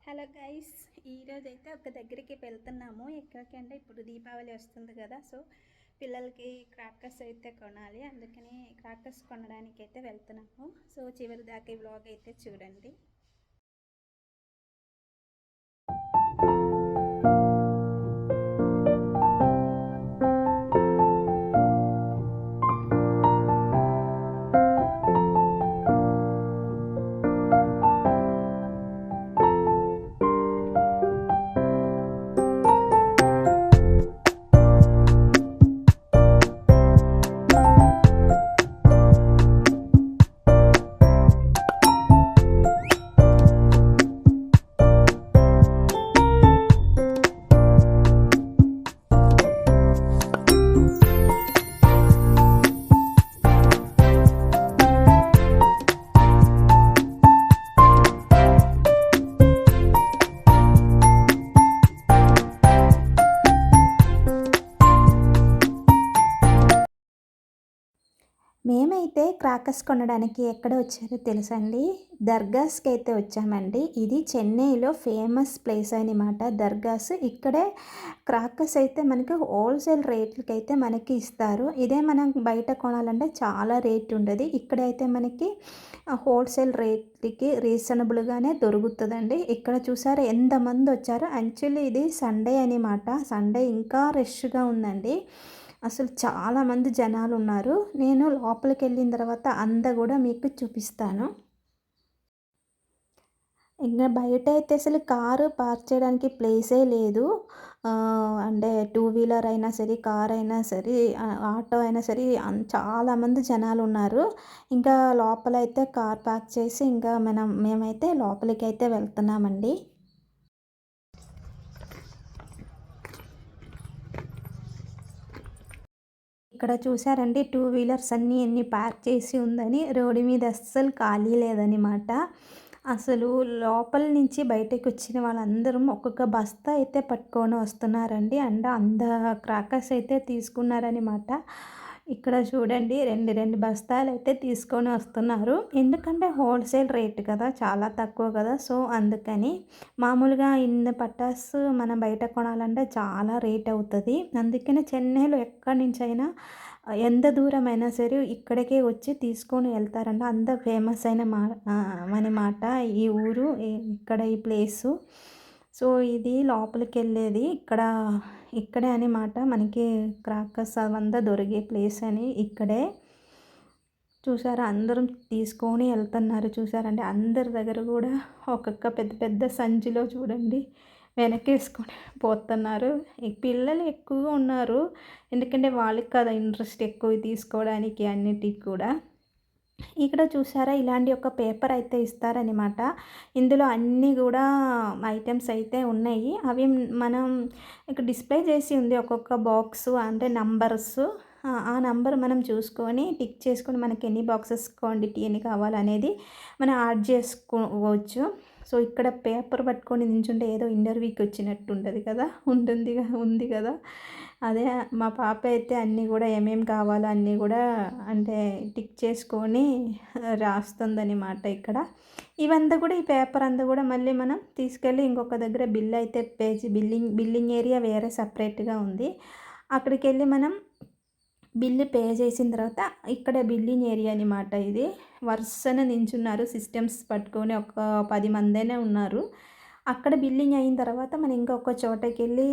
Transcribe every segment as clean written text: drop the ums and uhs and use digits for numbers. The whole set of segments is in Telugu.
హలో గైస్, ఈరోజు అయితే ఒక దగ్గరికి వెళ్తున్నాము. ఎక్కడికి అంటే ఇప్పుడు దీపావళి వస్తుంది కదా, సో పిల్లలకి క్రాకర్స్ అయితే కొనాలి. అందుకని క్రాకర్స్ కొనడానికి అయితే వెళ్తున్నాము. సో చివరి దాకా ఈ వ్లాగ్ అయితే చూడండి. మేమైతే క్రాకర్స్ కొనడానికి ఎక్కడ వచ్చారో తెలుసండి, దర్గాస్కి అయితే వచ్చామండి. ఇది చెన్నైలో ఫేమస్ ప్లేస్ అనమాట దర్గాస్. ఇక్కడే క్రాకర్స్ అయితే మనకి హోల్సేల్ రేట్లకి అయితే మనకి ఇస్తారు. ఇదే మనం బయట కొనాలంటే చాలా రేట్ ఉండదు. ఇక్కడైతే మనకి హోల్సేల్ రేట్లకి రీజనబుల్గానే దొరుకుతుందండి. ఇక్కడ చూసారు ఎంతమంది వచ్చారో. యాక్చువల్లీ ఇది సండే అనమాట. సండే ఇంకా రష్గా ఉందండి. అసలు చాలామంది జనాలు ఉన్నారు. నేను లోపలికి వెళ్ళిన తర్వాత అంతా కూడా మీకు చూపిస్తాను. ఇంకా బయట అయితే అసలు కారు పార్క్ చేయడానికి ప్లేసే లేదు. అంటే టూ వీలర్ అయినా సరే, కార్ అయినా సరే, ఆటో అయినా సరే, చాలామంది జనాలు ఉన్నారు. ఇంకా లోపల అయితే కార్ పార్క్ చేసి ఇంకా మేమైతే లోపలికి అయితే వెళ్తున్నామండి. ఇక్కడ చూసారండి, టూ వీలర్స్ ఎన్ని పార్క్ చేసి ఉందని. రోడ్డు మీద అస్సలు ఖాళీ లేదనమాట. అసలు లోపల నుంచి బయటకు వచ్చిన వాళ్ళందరం ఒక్కొక్క బస్తా అయితే పట్టుకొని వస్తున్నారండి. అండ్ క్రాకర్స్ అయితే తీసుకున్నారనమాట. ఇక్కడ చూడండి, రెండు బస్తాలు అయితే తీసుకొని వస్తున్నారు. ఎందుకంటే హోల్సేల్ రేట్ కదా, చాలా తక్కువ కదా. సో అందుకని మామూలుగా ఇన్ని పటాస్ మనం బయట కొనాలంటే చాలా రేట్ అవుతుంది. అందుకని చెన్నైలో ఎక్కడి నుంచి అయినా ఎంత దూరమైనా సరే ఇక్కడికే వచ్చి తీసుకొని వెళ్తారంట. అంత ఫేమస్ అయిన అనమాట ఈ ఊరు, ఇక్కడ ఈ ప్లేసు. సో ఇది లోపలికి వెళ్ళేది ఇక్కడే అనమాట. మనకి క్రాకర్స్ అవంతా దొరికే ప్లేస్ అని ఇక్కడే. చూసారా, అందరం తీసుకొని వెళ్తున్నారు. చూసారంటే అందరి దగ్గర కూడా ఒక్కొక్క పెద్ద పెద్ద సంచిలో చూడండి వెనకేసుకొని పోతున్నారు. ఈ పిల్లలు ఎక్కువగా ఉన్నారు, ఎందుకంటే వాళ్ళకి కదా ఇంట్రెస్ట్ ఎక్కువ తీసుకోవడానికి అన్నిటికి కూడా. ఇక్కడ చూసారా, ఇలాంటి ఒక పేపర్ అయితే ఇస్తారనమాట. ఇందులో అన్నీ కూడా ఐటమ్స్ అయితే ఉన్నాయి. అవి మనం ఇక్కడ డిస్ప్లే చేసి ఉంది ఒక్కొక్క బాక్స్, అంటే నంబర్స్. ఆ నంబర్ మనం చూసుకొని టిక్ చేసుకొని మనకి ఎన్ని బాక్సెస్ క్వాంటిటీ ఎన్ని కావాలనేది మనం యాడ్ చేసుకోవచ్చు. సో ఇక్కడ పేపర్ పట్టుకొని నించుంటే ఏదో ఇంటర్వ్యూకి వచ్చినట్టు ఉంది కదా. అదే మా పాప అయితే అన్నీ కూడా ఏమేమి కావాలో అన్నీ కూడా అంటే టిక్ చేసుకొని రాస్తుందన్నమాట ఇక్కడ. ఇవంతా కూడా, ఈ పేపర్ అంతా కూడా మళ్ళీ మనం తీసుకెళ్ళి ఇంకొక దగ్గర బిల్ అయితే బిల్లింగ్ ఏరియా వేరే సపరేట్గా ఉంది. అక్కడికి వెళ్ళి మనం బిల్లు పే చేసిన తర్వాత ఇక్కడ బిల్లింగ్ ఏరియా అనమాట. ఇది వరుసన నించున్నారు సిస్టమ్స్ పట్టుకొని, ఒక 10 మందైనా ఉన్నారు. అక్కడ బిల్లింగ్ అయిన తర్వాత మనం ఇంకొక చోటకి వెళ్ళి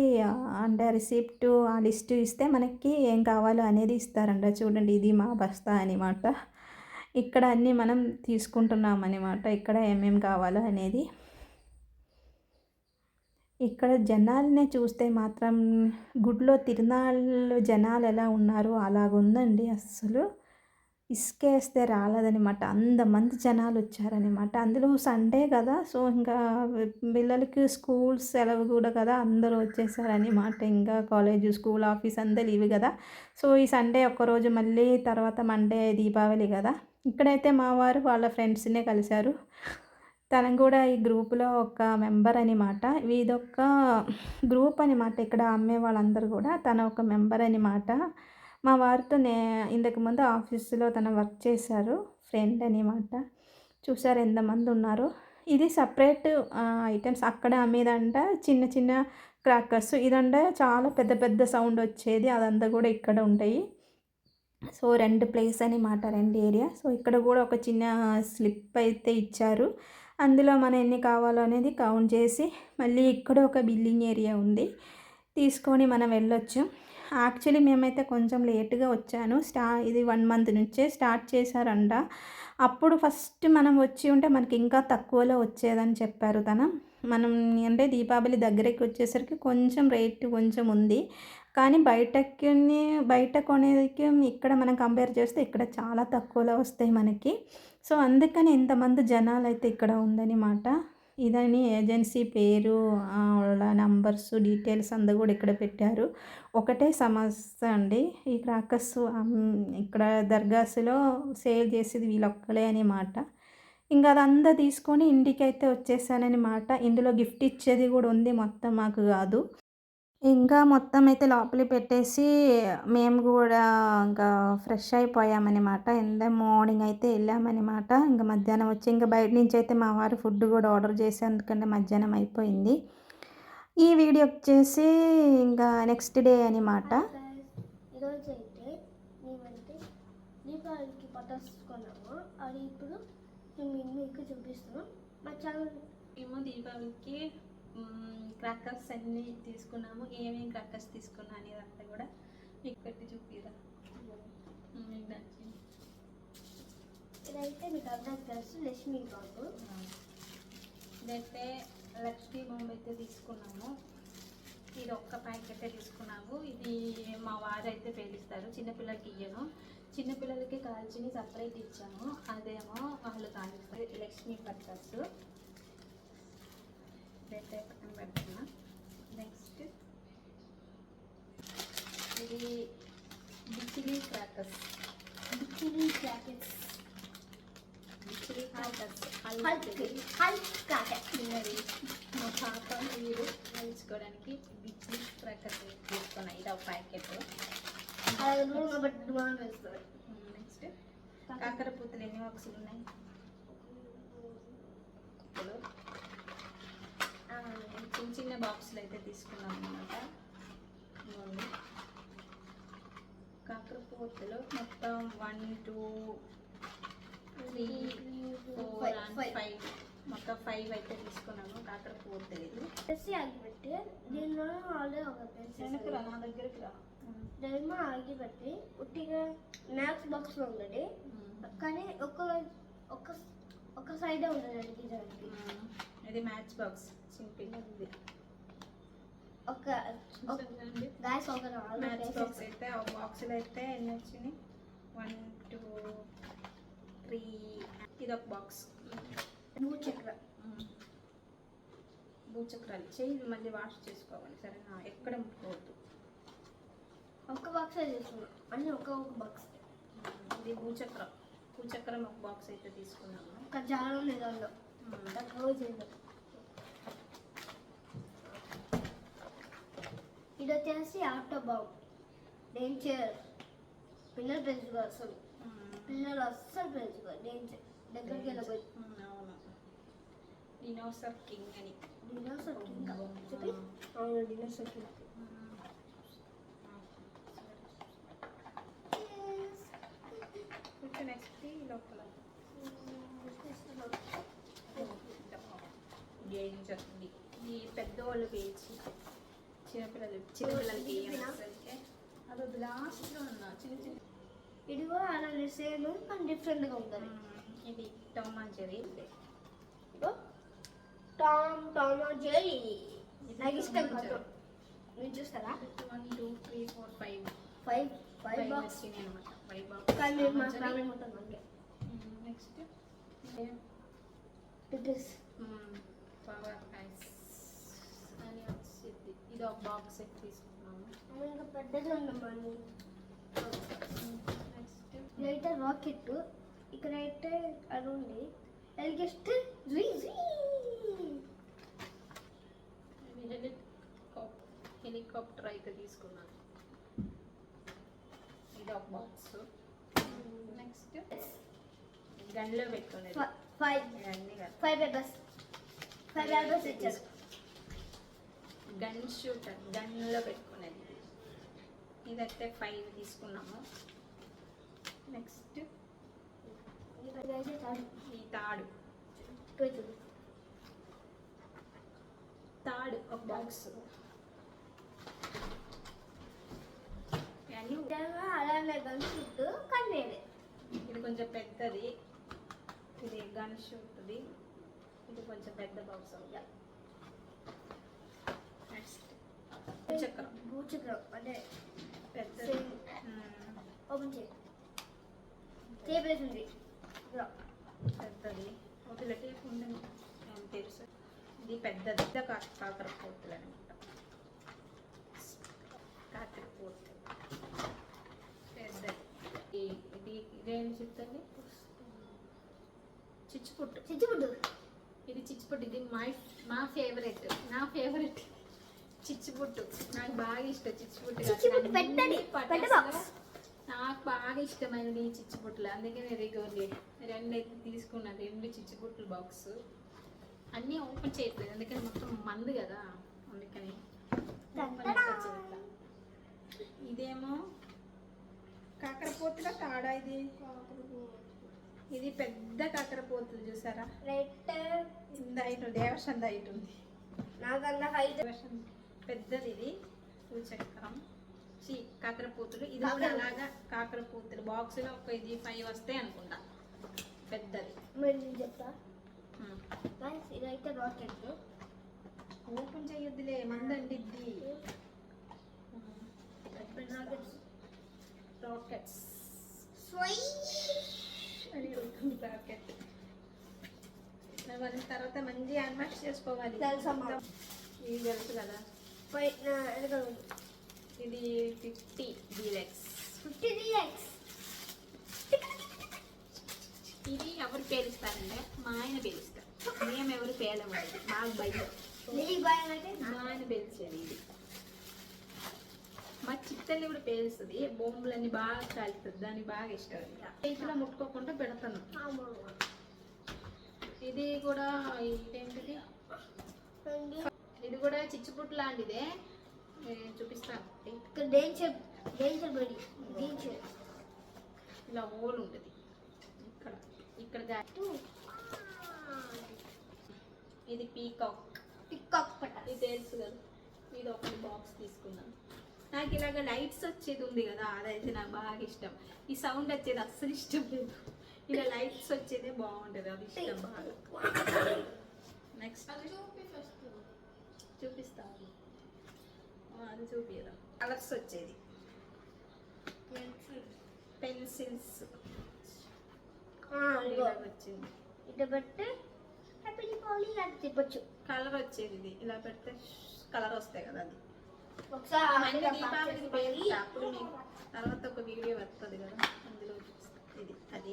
అంటే రిసిప్ట్ ఆ లిస్టు ఇస్తే మనకి ఏం కావాలో అనేది ఇస్తారంట. చూడండి, ఇది మా బస్తా అనమాట. ఇక్కడ అన్నీ మనం తీసుకుంటున్నాం అనమాట, ఇక్కడ ఏమేమి కావాలో అనేది. ఇక్కడ జనాల్ని చూస్తే మాత్రం గుడిలో తిరునాళ్ళు జనాలు ఎలా ఉన్నారో అలాగుందండి. అస్సలు ఇసుకేస్తే రాలేదనమాట, అంతమంది జనాలు వచ్చారనమాట. అందులో సండే కదా, సో ఇంకా పిల్లలకి స్కూల్ సెలవు కూడా కదా, అందరూ వచ్చేసారనమాట. ఇంకా కాలేజ్, స్కూల్, ఆఫీస్ అంతా లీవ్ కదా. సో ఈ సండే ఒక్కరోజు, మళ్ళీ తర్వాత మండే దీపావళి కదా. ఇక్కడైతే మా వారు వాళ్ళ ఫ్రెండ్స్నే కలిశారు. తను కూడా ఈ గ్రూప్లో ఒక మెంబర్ అనమాట. ఇదొక గ్రూప్ అనమాట, ఇక్కడ అమ్మే వాళ్ళందరూ కూడా తన ఒక మెంబర్ అనమాట. మా వారితో ఇంతకుముందు ఆఫీసులో తను వర్క్ చేశారు, ఫ్రెండ్ అనమాట. చూసారు ఎంతమంది ఉన్నారు. ఇది సపరేట్ ఐటమ్స్ అక్కడ అమ్మేదంట చిన్న చిన్న క్రాకర్స్. ఇదంటే చాలా పెద్ద పెద్ద సౌండ్ వచ్చేది. అదంతా కూడా ఇక్కడ ఉంటాయి. సో 2 ప్లేస్ అనమాట, 2 ఏరియా. సో ఇక్కడ కూడా ఒక చిన్న స్లిప్ అయితే ఇచ్చారు. అందులో మనం ఎన్ని కావాలో అనేది కౌంట్ చేసి మళ్ళీ ఇక్కడ ఒక బిల్లింగ్ ఏరియా ఉంది, తీసుకొని మనం వెళ్ళొచ్చు. యాక్చువల్లీ మేమైతే కొంచెం లేట్గా వచ్చాను. ఇది 1 మంత్ నుంచే స్టార్ట్ చేశారంట. అప్పుడు ఫస్ట్ మనం వచ్చి ఉంటే మనకి ఇంకా తక్కువలో వచ్చేదని చెప్పారు మనం అంటే దీపావళి దగ్గరికి వచ్చేసరికి కొంచెం రేట్ కొంచెం ఉంది. కానీ బయట కొనేదికి ఇక్కడ మనం కంపేర్ చేస్తే ఇక్కడ చాలా తక్కువలో వస్తాయి మనకి. సో అందుకని ఇంతమంది జనాలు అయితే ఇక్కడ ఉందన్నమాట. ఇదని ఏజెన్సీ పేరు, వాళ్ళ నంబర్స్, డీటెయిల్స్ అంతా కూడా ఇక్కడ పెట్టారు. ఒకటే సమస్య అండి, ఈ క్రాకర్స్ ఇక్కడ దర్గాస్లో సేల్ చేసేది వీళ్ళొక్కలే అనమాట. ఇంకా అదంతా తీసుకొని ఇంటికైతే వచ్చేసానమాట. ఇందులో గిఫ్ట్ ఇచ్చేది కూడా ఉంది, మొత్తం మాకు కాదు. ఇంకా మొత్తం అయితే లోపలికి పెట్టేసి మేము కూడా ఇంకా ఫ్రెష్ అయిపోయామన్నమాట. మార్నింగ్ అయితే వెళ్ళామన్నమాట. ఇంకా మధ్యాహ్నం వచ్చి ఇంకా బయట నుంచి అయితే మా వారు ఫుడ్ కూడా ఆర్డర్ చేసి, ఎందుకంటే మధ్యాహ్నం అయిపోయింది. ఈ వీడియో వచ్చేసి ఇంకా నెక్స్ట్ డే అనమాట. ఈరోజు అయితే మేమైతే దీపావళికి పట్టేసుకున్నాము. అది ఇప్పుడు మీకు చూపిస్తున్నాం. మా ఛానల్ మేము దీపావళికి క్రాకర్స్ అన్నీ తీసుకున్నాము. ఏమేమి క్రాకర్స్ తీసుకున్నా అనేది అంతా కూడా మీకు పెట్టి చూపిరా. ఇదైతే మీకు అందరికి తెలుసు, లక్ష్మీ బాంబు. ఇదైతే లక్ష్మీ బాంబు అయితే తీసుకున్నాము. ఇది ఒక్క ప్యాకెట్ తీసుకున్నాము. ఇది మా వారు అయితే పేలిస్తారు, చిన్నపిల్లలకి ఇయ్యను. చిన్నపిల్లలకి కాల్చిని సపరేట్ ఇచ్చాము, అదేమో వాళ్ళు కాల్స్తారు. లక్ష్మీ క్రాకర్స్ ఇదైతే పక్కన పెడుతున్నా. నెక్స్ట్ ఇది బిచిలీ క్రాకర్స్. బిచిలీ క్రాకర్స్ మా పాప మీరు నేర్చుకోవడానికి బిచిలీ క్రాకర్స్ తీసుకున్నాయి. ఇది ఒక ప్యాకెట్. నెక్స్ట్ కాకర పూతలు ఎన్ని బాక్సులు ఉన్నాయి? చిన్న చిన్న బాక్సులు అయితే తీసుకున్నాం అన్నమాట. కాకర పూతలు మొత్తం 1 2 3 4 and 5 మొత్తం 5 అయితే తీసుకున్నాము. కాకర పూతలు ఆగిపెట్టి దీనిలో ఆల్రెడీ ఒక నా దగ్గరికి రా. డైమా ఆగిపెట్టి ఉట్టిగా మ్యాక్స్ బాక్స్లో ఉందండి, కానీ ఒక సైడే ఉండదండి. ఇది మ్యాచ్ బాక్స్ సింపుల్ ఉంది. ఒక మ్యాచ్ బాక్స్ అయితే ఆ బాక్సులు అయితే ఎన్ని వచ్చినాయి? 1 2 3. ఇది ఒక బాక్స్. భూచక్రాలు చేయి మళ్ళీ వాష్ చేసుకోవాలి, సరేనా? ఎక్కడ ముట్టుకోవద్దు. ఒక్క బాక్స్ తీసుకున్నాం అన్నీ ఒక బాక్స్. ఇది భూచక్రం ఒక బాక్స్ అయితే తీసుకున్నాము. ఒక జాలో నిజంలో రోజు ఇది వచ్చేసి ఆటో బాంబ్. డేంజర్. పిల్లలు పెంచుకో, అసలు పిల్లలు అస్సలు పెంచుకో, డేంజర్. దగ్గరికి వెళ్ళబోయి. అవును, డినోసార్ కింగ్ అని. డినోసార్ కింగ్ చెప్పి. అవును, డినోసార్ కింగ్. నెక్స్ట్ లోపల ఈ పెద్దవాళ్ళు పేచి చిన్నపిల్లలకి అది లాస్ట్లో ఉన్న చిన్న చిన్న. ఇది కూడా అలానే సేమ్ కానీ డిఫరెంట్గా ఉంటుంది. ఇది Tom and Jerry. Tom and Jerry నాకు ఇష్టం కాదు. మీరు చూస్తారా? 1 2 3 4 5 బాక్స్ అనమాట. 5 బాక్స్. కానీ మా ఫ్యామిలీ మొత్తం మనకి. నెక్స్ట్ పవర్ ఐస్ అని వచ్చింది. ఇది ఒక బాక్స్ అయితే తీసుకున్నాము. ఇంకా పెద్దగా ఉండమని. నెక్స్ట్ ఇదైతే రాకెట్. ఇక్కడైతే అది ఉంది ఎల్గెస్ట్. హెలికాప్టర్ అయితే తీసుకున్నాను. ఇది ఒక బాక్స్. నెక్స్ట్ గన్లో పెట్టుకునేది 5 పేపర్స్. 5 ఇచ్చారు. గన్ షూటర్, గన్లో పెట్టుకునేది. ఇదైతే 5 తీసుకున్నాము. నెక్స్ట్ ఈ తాడు ఒక బాక్స్. అలానే గన్ చుట్టూ కన్వేది. ఇది కొంచెం పెద్దది, ఇది గన్ షూట్ది. ఇది కొంచెం పెద్ద బాక్స్ అవుతుంది. నెక్స్ట్ భూచక్రం అంటే పెద్దది. ఓపెన్ చేయి. టేబుల్ ఉంది పెద్దది ఒక టేప్ ఉండదు తెలుసు. ఇది పెద్దది కాకర పోతులు అనమాట. కాకర పోతు పెద్దది. ఇది ఇదేం చెప్తుంది? చిచ్చుపుట్టు. ఇది చిచ్చుపుట్టు. ఇది మా ఫేవరెట్, నా ఫేవరెట్ చిచ్చుపుట్టు. నాకు బాగా ఇష్టం చిచ్చుపుట్టు. పెద్దది పెద్ద బాక్స్. నాకు బాగా ఇష్టమైనది ఈ చిచ్చుపుట్లు. అందుకే నేను రెండు అయితే తీసుకున్నాను. 2 చిచ్చుపుట్లు బాక్స్. అన్నీ ఓపెన్ చేయట్లేదు అందుకని మొత్తం మందు కదా, అందుకని ఇదేమో కాకరపోతుల తాడా. ఇది పెద్ద కాకరపోతులు చూసారా? ఇంత హైట్ దేవసం హైట్ ఉంది. నాకన్నా హైట్ పెద్దది. ఇది సూచక్రం కాకరపోతులు. ఇది కూడా అలాగా కాకరపోతులు బాక్స్లో ఒక ఇది 5 వస్తాయి అనుకుంటా. పెద్దది. చెప్తా ఇదైతే రాకెట్. ఓపెన్ చేయొద్దులే, మందండి ఇది. Rockets rocket. మరి తర్వాత మంచి అన్బాక్స్ చేసుకోవాలి. ఇది తెలుసు కదా. ఇది 50 డీలక్స్. ఇది ఎవరు పేలుస్తారంటే మా ఆయన పేలుస్తారు. మేము ఎవరు పేలవాలి, మాకు భయం. మా ఆయన పేల్చేది. ఇది మా చిత్తల్లి కూడా పేలుస్తుంది. బొమ్మలన్నీ బాగా కాలుతుంది, దానికి బాగా ఇష్టం. చేతిలో ముట్టుకోకుండా పెడతాను. ఇది కూడా ఇదేంటిది? ఇది కూడా చిచ్చుపుట్టు లాంటిదే. చూపిస్తాను. ఇలా హోల్ ఉంటుంది ఇక్కడ. ఇది పీకాక్. ఇది తెలుసు కదా. ఇది ఒక బాక్స్ తీసుకున్నాను. నాకు ఇలాగ లైట్స్ వచ్చేది ఉంది కదా, అదైతే నాకు బాగా ఇష్టం. ఈ సౌండ్ వచ్చేది అస్సలు ఇష్టం లేదు. ఇలా లైట్స్ వచ్చేదే బాగుంటుంది, అది ఇష్టం బాగా. నెక్స్ట్ చూపిస్తాను. అది చూపియదా? కలర్స్ వచ్చేది పెన్సిల్స్ వచ్చింది. ఇటు పెడితే హ్యాపీ దీపావళి అది తిప్పచ్చు. కలర్ వచ్చేది. ఇది ఇలా పెడితే కలర్ వస్తాయి కదా. అది ఒకసారి దీపావళికి పేరు. అప్పుడు మీకు తర్వాత ఒక వీడియో వస్తుంది కదా, అందులో ఇది అది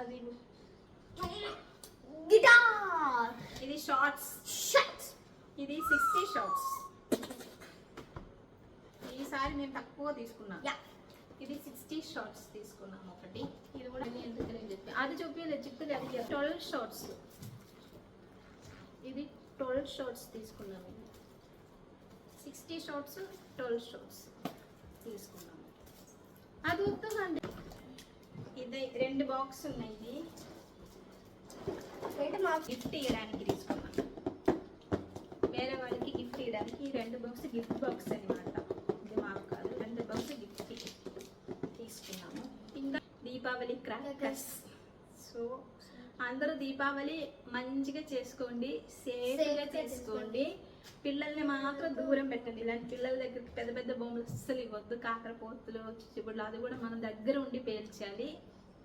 అది గిటార్. ఇది షార్ట్స్. ఇది 60 షార్ట్స్. ఈసారి మేము తక్కువ తీసుకున్నాం. ఇది 60 షార్ట్స్ తీసుకున్నాం ఒకటి. ఇది కూడా ఎందుకు చెప్పి అది చూపించలేదు, చెప్తే అది 12 షార్ట్స్. ఇది 12 షార్ట్స్ తీసుకున్నాం. ఇది 60 షార్ట్స్ 12 షార్ట్స్ తీసుకున్నాము. అది వస్తుందండి. ఇది 2 బాక్స్ ఉన్నాయి. గిఫ్ట్ ఇవ్వడానికి తీసుకున్నాను. వేరే వాళ్ళకి గిఫ్ట్ ఇవ్వడానికి ఈ 2 బాక్స్ గిఫ్ట్ బాక్స్ అనమాట. ఇది మాకు కాదు, 2 బాక్స్ గిఫ్ట్ తీసుకున్నాము. ఇంకా దీపావళి క్రాకర్స్. సో అందరూ దీపావళి మంచిగా చేసుకోండి, సేఫ్గా చేసుకోండి. పిల్లల్ని మాత్రం దూరం పెట్టండి. ఇలాంటి పిల్లల దగ్గరికి పెద్ద పెద్ద బొమ్మలు అస్సలు ఇవ్వద్దు. కాకరపోతులు, చిచ్చుబుడ్లు అది కూడా మనం దగ్గర ఉండి పేల్చాలి.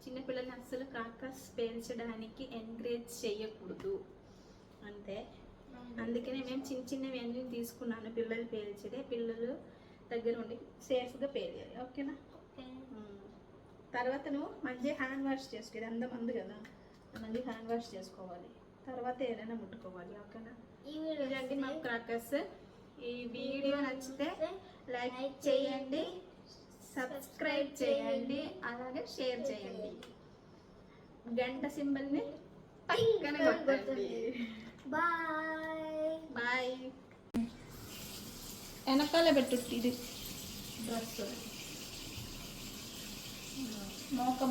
చిన్నపిల్లల్ని అస్సలు క్రాకర్స్ పేల్చడానికి ఎంకరేజ్ చేయకూడదు అంతే. అందుకనే మేము చిన్న చిన్నవి అన్నీ తీసుకున్నాను. పిల్లలు పేల్చేదే, పిల్లలు దగ్గర ఉండి సేఫ్గా పేలియాలి. ఓకేనా? తర్వాత నువ్వు మంచిగా హ్యాండ్ వాష్ చేసుకో. ఇది అందమంది కదా, మంచిగా హ్యాండ్ వాష్ చేసుకోవాలి. తర్వాత ఏదైనా ముట్టుకోవాలి. ఓకేనా? ఇదండి మా క్రాకర్స్. ఈ వీడియో నచ్చితే లైక్ చేయండి, సబ్స్క్రైబ్ చేయండి, అలాగే షేర్ చేయండి. గంట సింబల్ని పక్కన కొట్టండి. బాయ్. బాయ్. వెనకాల పెట్టు ఇది డ్రెస్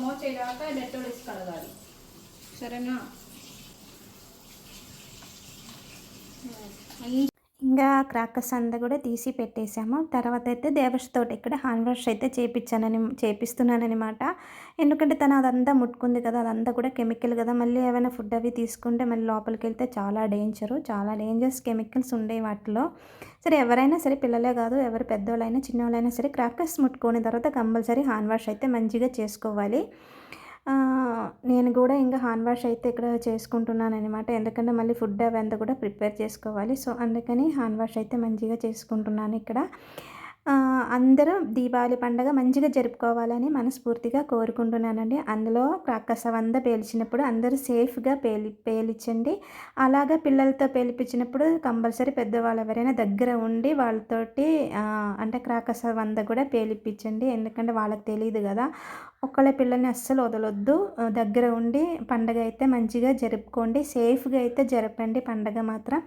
మోచేదాకా డెట్టోల్ వేసి కడగాలి, సరేనా? ఇంకా క్రాకర్స్ అంతా కూడా తీసి పెట్టేసాము. తర్వాత అయితే దేవర్షితోటి ఇక్కడ హ్యాండ్ వాష్ అయితే చేపిస్తున్నానమాట. ఎందుకంటే తను అదంతా ముట్టుకుంది కదా, అదంతా కూడా కెమికల్ కదా, మళ్ళీ ఏమైనా ఫుడ్ అవి తీసుకుంటే మళ్ళీ లోపలికి వెళ్తే చాలా డేంజరస్ కెమికల్స్ ఉండేవి వాటిలో. సరే ఎవరైనా సరే, పిల్లలే కాదు, ఎవరు పెద్దవాళ్ళైనా చిన్నవాళ్ళైనా సరే క్రాకర్స్ ముట్టుకున్న తర్వాత కంపల్సరీ హ్యాండ్ వాష్ అయితే మంచిగా చేసుకోవాలి. నేను కూడా ఇంకా హ్యాండ్ వాష్ అయితే ఇక్కడ చేసుకుంటున్నాను అనమాట. ఎందుకంటే మళ్ళీ ఫుడ్ అవంతా కూడా ప్రిపేర్ చేసుకోవాలి. సో అందుకని హ్యాండ్ వాష్ అయితే మంచిగా చేసుకుంటున్నాను ఇక్కడ. అందరూ దీపావళి పండుగ మంచిగా జరుపుకోవాలని మనస్ఫూర్తిగా కోరుకుంటున్నానండి. అందులో క్రాకర్స్ అవంతా పేల్చినప్పుడు అందరూ సేఫ్గా పేలించండి. అలాగా పిల్లలతో పేలిపించినప్పుడు కంపల్సరీ పెద్దవాళ్ళు ఎవరైనా దగ్గర ఉండి వాళ్ళతోటి అంటే క్రాకర్స్ అవంతా కూడా పేలిపించండి. ఎందుకంటే వాళ్ళకి తెలియదు కదా. ఒక్కళ్ళ పిల్లల్ని అస్సలు వదలొద్దు. దగ్గర ఉండి పండగ అయితే మంచిగా జరుపుకోండి. సేఫ్గా అయితే జరపండి పండగ మాత్రం.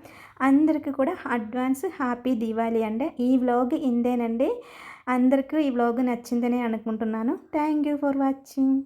అందరికీ కూడా అడ్వాన్స్ హ్యాపీ దీవాళి అండి. ఈ వ్లాగ్ ఇంతేనండి. అందరికీ ఈ వ్లాగ్ నచ్చిందని అనుకుంటున్నాను. Thank you for watching.